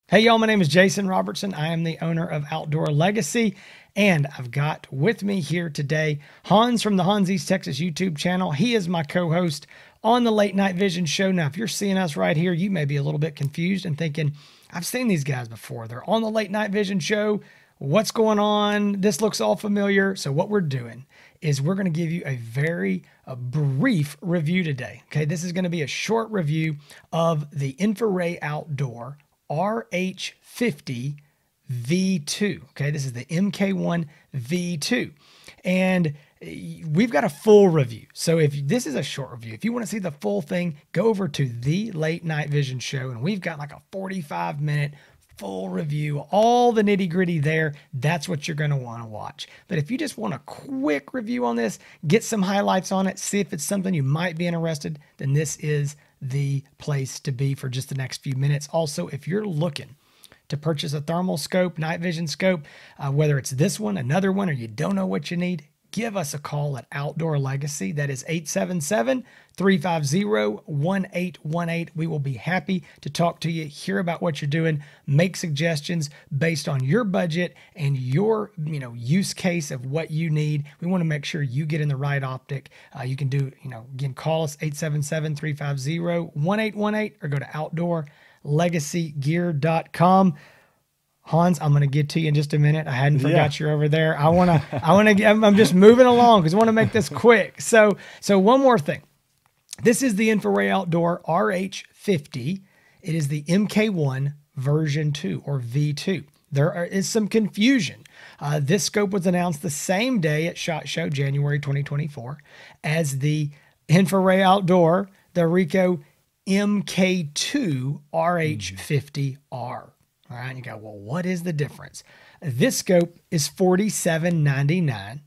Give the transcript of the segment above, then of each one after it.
Hey y'all, my name is Jason Robertson. I am the owner of Outdoor Legacy, and I've got with me here today Hans from the Hans East Texas YouTube channel. He is my co-host on the Late Night Vision show. Now, if you're seeing us right here, you may be a little bit confused and thinking, I've seen these guys before. They're on the Late Night Vision show. What's going on? This looks all familiar. So what we're doing is we're going to give you a very brief review today. Okay, this is going to be a short review of the Infiray Outdoor RH50 V2. Okay, this is the MK1 V2. And we've got a full review. So if this is a short review, if you want to see the full thing, go over to the Late Night Vision show, and we've got like a 45-minute full review, all the nitty gritty there. That's what you're going to want to watch. But if you just want a quick review on this, get some highlights on it, see if it's something you might be interested, then this is the place to be for just the next few minutes. Also, if you're looking to purchase a thermal scope, night vision scope, whether it's this one, another one, or you don't know what you need, give us a call at Outdoor Legacy. That is 877-350-1818. We will be happy to talk to you, hear about what you're doing, make suggestions based on your budget and your use case of what you need. We want to make sure you get in the right optic. You can do, again, call us 877-350-1818 or go to outdoorlegacygear.com. Hans, I'm going to get to you in just a minute. I hadn't forgot you're over there. I'm just moving along because I want to make this quick. So one more thing. This is the Infiray Outdoor RH50. It is the MK1 version 2 or V2. There is some confusion. This scope was announced the same day at SHOT Show, January 2024, as the Infiray Outdoor, the Ricoh MK2 RH50R. All right, and you go, well, what is the difference? This scope is $47.99.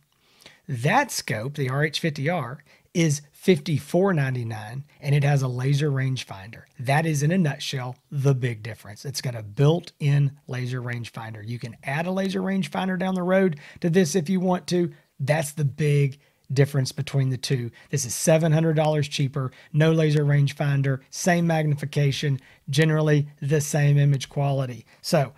That scope, the RH50R, is $54.99, and it has a laser rangefinder. That is, in a nutshell, the big difference. It's got a built-in laser rangefinder. You can add a laser rangefinder down the road to this if you want to. That's the big difference between the two. This is $700 cheaper, no laser rangefinder, same magnification, generally the same image quality. So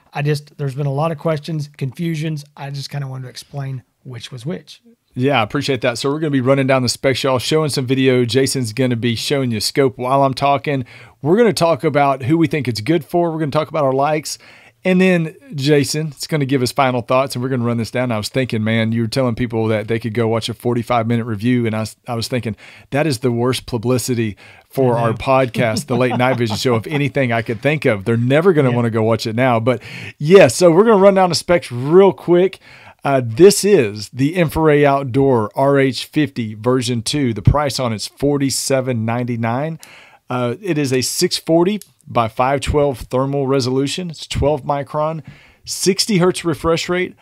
there's been a lot of questions, confusions. I just kind of wanted to explain which was which. Yeah, I appreciate that. So we're going to be running down the specs, y'all, showing some video. Jason's going to be showing you a scope while I'm talking. We're going to talk about who we think it's good for. We're going to talk about our likes. And then Jason is going to give us final thoughts, and we're going to run this down. I was thinking, man, you were telling people that they could go watch a 45-minute review, and I was thinking that is the worst publicity for our podcast, the Late Night Vision show, if anything I could think of. They're never going to want to go watch it now. But yeah, so we're going to run down the specs real quick. This is the Infiray Outdoor RH50 version 2. The price on it's $47.99. It is a 640 by 512 thermal resolution. It's 12 micron, 60 hertz refresh rate,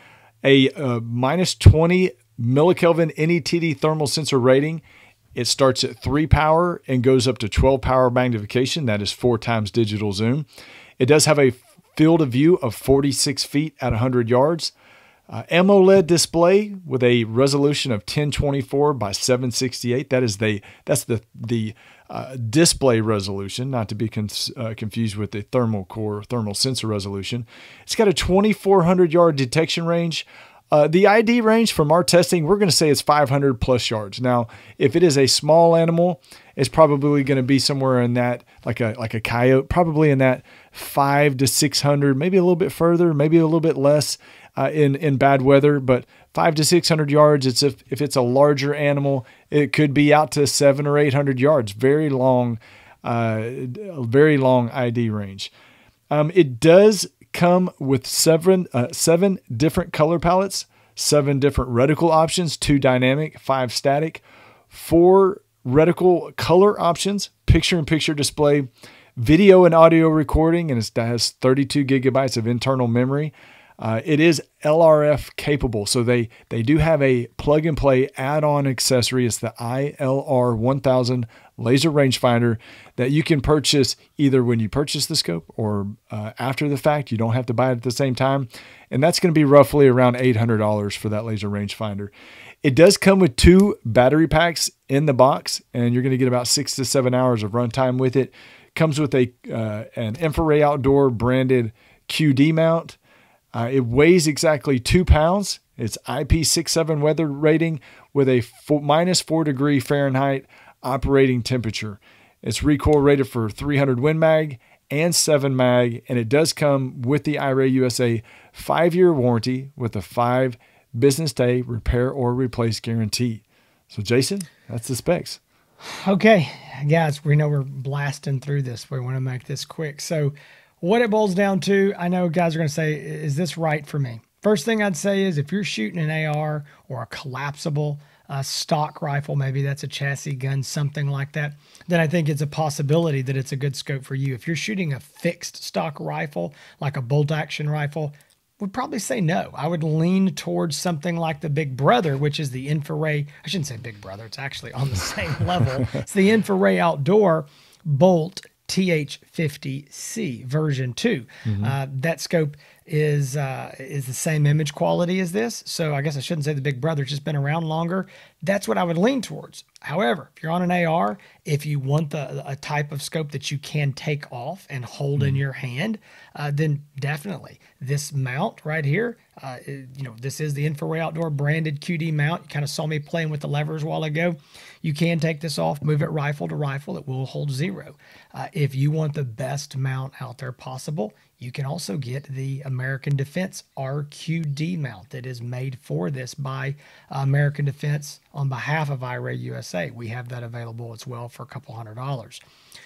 a minus 20 millikelvin NETD thermal sensor rating. It starts at 3 power and goes up to 12 power magnification. That is 4 times digital zoom. It does have a field of view of 46 feet at 100 yards. AMOLED display with a resolution of 1024 by 768. That's the display resolution, not to be confused with the thermal sensor resolution. It's got a 2,400 yard detection range. The ID range from our testing, we're going to say it's 500 plus yards. Now, if it is a small animal, it's probably going to be somewhere in that, like a coyote, probably in that 500 to 600, maybe a little bit further, maybe a little bit less in bad weather, but 500 to 600 yards. If it's a larger animal, it could be out to 700 or 800 yards. Very long ID range. It does come with seven different color palettes, 7 different reticle options, 2 dynamic, 5 static, 4 reticle color options, picture-in-picture display, video and audio recording, and it has 32 gigabytes of internal memory. It is LRF capable, so they do have a plug-and-play add-on accessory. It's the ILR 1000 laser rangefinder that you can purchase either when you purchase the scope or after the fact. You don't have to buy it at the same time, and that's going to be roughly around $800 for that laser rangefinder. It does come with 2 battery packs in the box, and you're going to get about 6 to 7 hours of runtime with it. Comes with an Infiray Outdoor branded QD mount. It weighs exactly 2 pounds. It's IP67 weather rating with a -4 degree Fahrenheit operating temperature. It's recoil rated for 300 Win Mag and 7 Mag, and it does come with the Infiray USA 5-year warranty with a 5 business day repair or replace guarantee. So Jason, that's the specs. Okay, guys, we know we're blasting through this. We want to make this quick. So what it boils down to, I know guys are going to say, is this right for me? First thing I'd say is if you're shooting an AR or a collapsible stock rifle, maybe that's a chassis gun, something like that, then I think it's a possibility that it's a good scope for you. If you're shooting a fixed stock rifle, like a bolt action rifle, would probably say no. I would lean towards something like the Big Brother, which is the Infiray. I shouldn't say Big Brother. It's actually on the same level. It's the Infiray Outdoor Bolt TH50C version 2. That scope is the same image quality as this. So I guess I shouldn't say the Big Brother. It's just been around longer. That's what I would lean towards. However, if you're on an AR, if you want a type of scope that you can take off and hold in your hand, then definitely this mount right here, this is the Infiray Outdoor branded QD mount. You kind of saw me playing with the levers a while ago. You can take this off, move it rifle to rifle. It will hold 0. If you want the best mount out there possible, you can also get the American Defense RQD mount that is made for this by American Defense on behalf of Infiray USA. We have that available as well for a couple $100.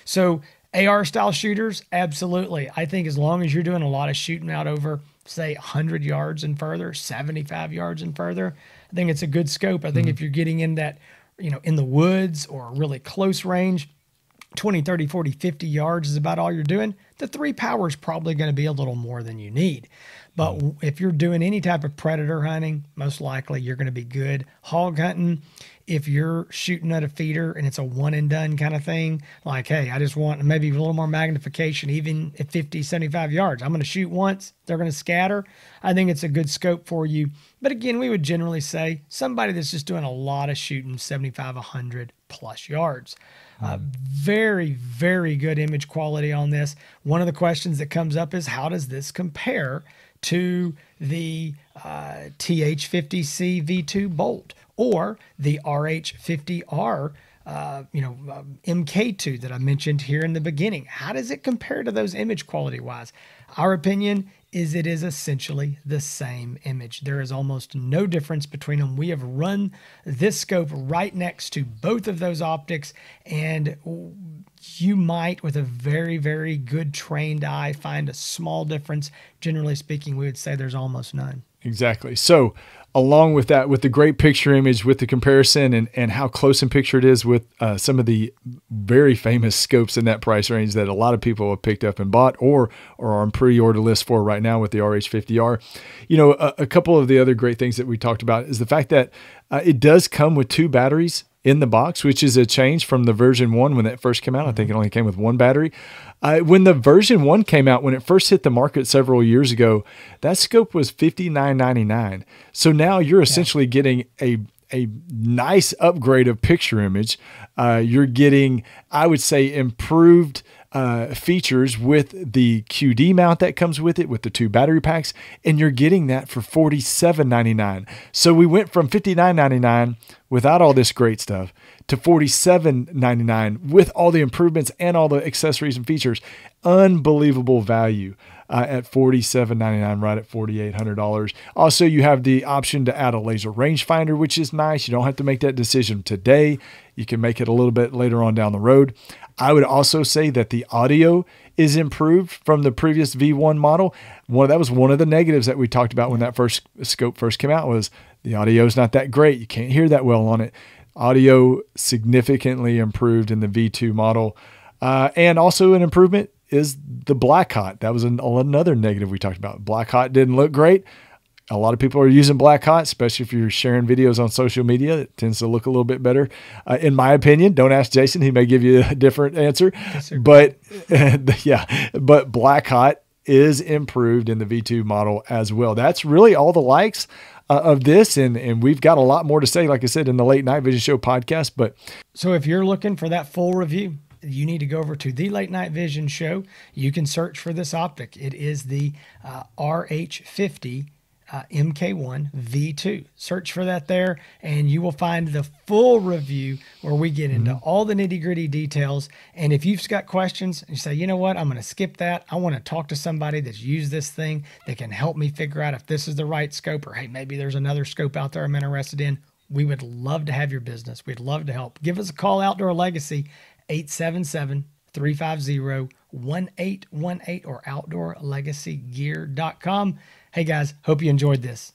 So AR style shooters, absolutely. I think as long as you're doing a lot of shooting out over, say, 100 yards and further, 75 yards and further, I think it's a good scope. I think if you're getting in that, in the woods or really close range, 20, 30, 40, 50 yards is about all you're doing, the 3 power is probably going to be a little more than you need. But if you're doing any type of predator hunting, most likely you're going to be good. Hog hunting, if you're shooting at a feeder and it's a one and done kind of thing, like, hey, I just want maybe a little more magnification, even at 50, 75 yards. I'm going to shoot once, they're going to scatter. I think it's a good scope for you. But again, we would generally say somebody that's just doing a lot of shooting 75, 100 plus yards. Very, very good image quality on this. One of the questions that comes up is, how does this compare to the TH50C V2 Bolt or the RH50R MK2 that I mentioned here in the beginning? How does it compare to those image quality wise? Our opinion is it is essentially the same image. There is almost no difference between them. We have run this scope right next to both of those optics, and you might, with a very, very good trained eye, find a small difference. Generally speaking, we would say there's almost none. Exactly. So along with that, with the great picture image, with the comparison and how close in picture it is with some of the very famous scopes in that price range that a lot of people have picked up and bought or are on pre-order list for right now with the RH50R. A couple of the other great things that we talked about is the fact that it does come with 2 batteries in the box, which is a change from the version 1 when that first came out. I think it only came with 1 battery. When the version 1 came out, when it first hit the market several years ago, that scope was $59.99. So now you're essentially getting a nice upgrade of picture image. You're getting, I would say, improved features with the QD mount that comes with it, with the 2 battery packs, and you're getting that for $47.99. So we went from $59.99 without all this great stuff to $47.99 with all the improvements and all the accessories and features. Unbelievable value at $47.99, right at $4,800. Also, you have the option to add a laser rangefinder, which is nice. You don't have to make that decision today. You can make it a little bit later on down the road. I would also say that the audio is improved from the previous V1 model. That was one of the negatives that we talked about when that first scope first came out, was the audio is not that great. You can't hear that well on it. Audio significantly improved in the V2 model. And also an improvement is the Black Hot. That was another negative we talked about. Black Hot didn't look great. A lot of people are using Black Hot, especially if you're sharing videos on social media. It tends to look a little bit better. In my opinion, don't ask Jason. He may give you a different answer. But but Black Hot is improved in the V2 model as well. That's really all the likes of this. And we've got a lot more to say, like I said, in the Late Night Vision Show podcast. But so if you're looking for that full review, you need to go over to the Late Night Vision show. You can search for this optic. It is the RH50 MK1 V2. Search for that there, and you will find the full review where we get into all the nitty-gritty details. And if you've got questions and you say, you know what, I'm going to skip that, I want to talk to somebody that's used this thing that can help me figure out if this is the right scope, or hey, maybe there's another scope out there I'm interested in, we would love to have your business. We'd love to help. Give us a call, Outdoor Legacy, 877-350-1818 or outdoorlegacygear.com. Hey guys, hope you enjoyed this.